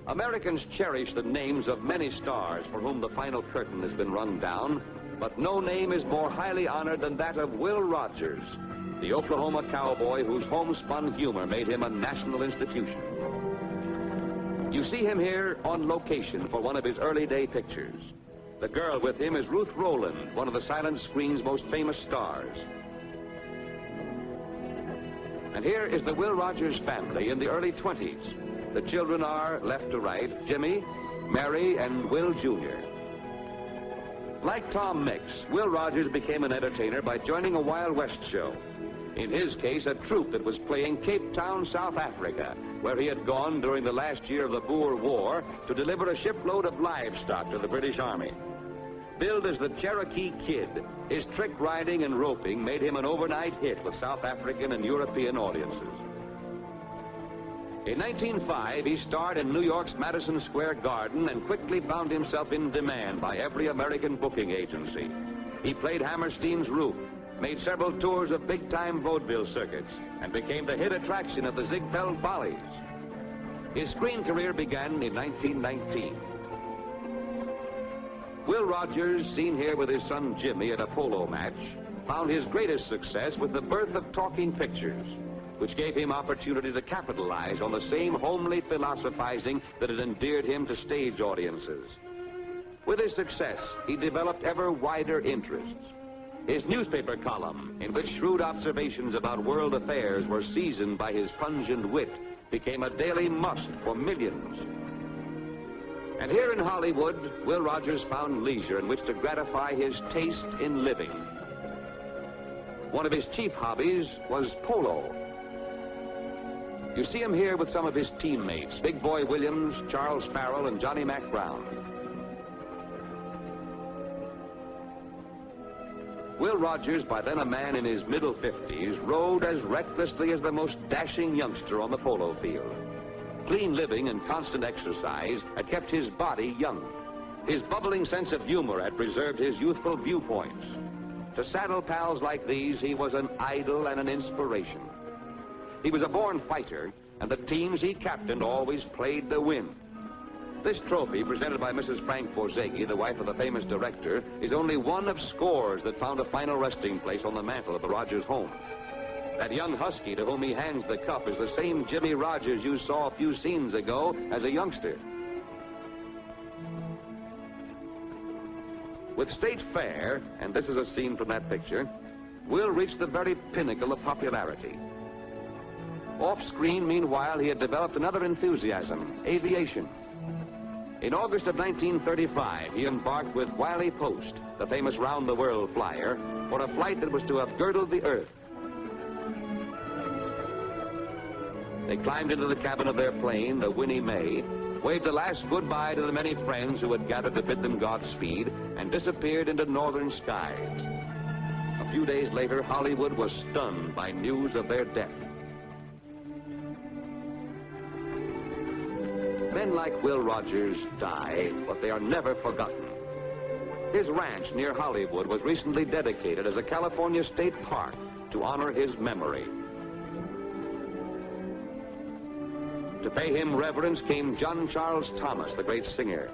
Americans cherish the names of many stars for whom the final curtain has been rung down, but no name is more highly honored than that of Will Rogers, the Oklahoma cowboy whose homespun humor made him a national institution. You see him here on location for one of his early day pictures. The girl with him is Ruth Rowland, one of the silent screen's most famous stars. And here is the Will Rogers family in the early 20s. The children are, left to right, Jimmy, Mary, and Will Jr. Like Tom Mix, Will Rogers became an entertainer by joining a Wild West show. In his case, a troupe that was playing Cape Town, South Africa, where he had gone during the last year of the Boer War to deliver a shipload of livestock to the British Army. Billed as the Cherokee Kid, his trick riding and roping made him an overnight hit with South African and European audiences. In 1905, he starred in New York's Madison Square Garden and quickly found himself in demand by every American booking agency. He played Hammerstein's Roof, made several tours of big-time vaudeville circuits, and became the hit attraction of the Ziegfeld Follies. His screen career began in 1919. Will Rogers, seen here with his son Jimmy at a polo match, found his greatest success with the birth of talking pictures, which gave him opportunity to capitalize on the same homely philosophizing that had endeared him to stage audiences. With his success, he developed ever wider interests. His newspaper column, in which shrewd observations about world affairs were seasoned by his pungent wit, became a daily must for millions. And here in Hollywood, Will Rogers found leisure in which to gratify his taste in living. One of his chief hobbies was polo. You see him here with some of his teammates, Big Boy Williams, Charles Farrell, and Johnny Mac Brown. Will Rogers, by then a man in his middle 50s, rode as recklessly as the most dashing youngster on the polo field. Clean living and constant exercise had kept his body young. His bubbling sense of humor had preserved his youthful viewpoints. To saddle pals like these, he was an idol and an inspiration. He was a born fighter, and the teams he captained always played to win. This trophy, presented by Mrs. Frank Borzage, the wife of the famous director, is only one of scores that found a final resting place on the mantel of the Rogers home. That young husky to whom he hands the cup is the same Jimmy Rogers you saw a few scenes ago as a youngster. With State Fair, and this is a scene from that picture, Will reached the very pinnacle of popularity. Off-screen, meanwhile, he had developed another enthusiasm, aviation. In August of 1935, he embarked with Wiley Post, the famous round-the-world flyer, for a flight that was to have girdled the earth. They climbed into the cabin of their plane, the Winnie Mae, waved a last goodbye to the many friends who had gathered to bid them Godspeed, and disappeared into northern skies. A few days later, Hollywood was stunned by news of their death. Men like Will Rogers die, but they are never forgotten. His ranch near Hollywood was recently dedicated as a California state park to honor his memory. To pay him reverence came John Charles Thomas, the great singer.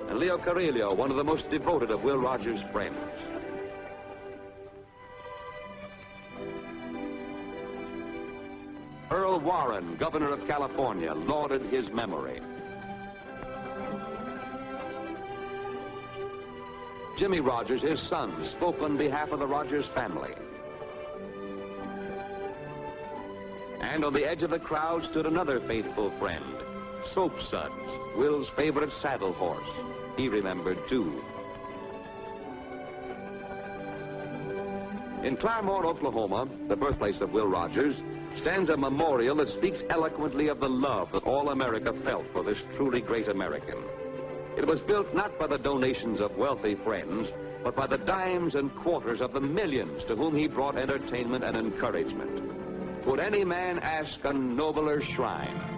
And Leo Carrillo, one of the most devoted of Will Rogers' friends. Earl Warren, governor of California, lauded his memory. Jimmy Rogers, his son, spoke on behalf of the Rogers family. And on the edge of the crowd stood another faithful friend, Soap Suds, Will's favorite saddle horse. He remembered, too. In Claremore, Oklahoma, the birthplace of Will Rogers, stands a memorial that speaks eloquently of the love that all America felt for this truly great American. It was built not by the donations of wealthy friends, but by the dimes and quarters of the millions to whom he brought entertainment and encouragement. Could any man ask a nobler shrine?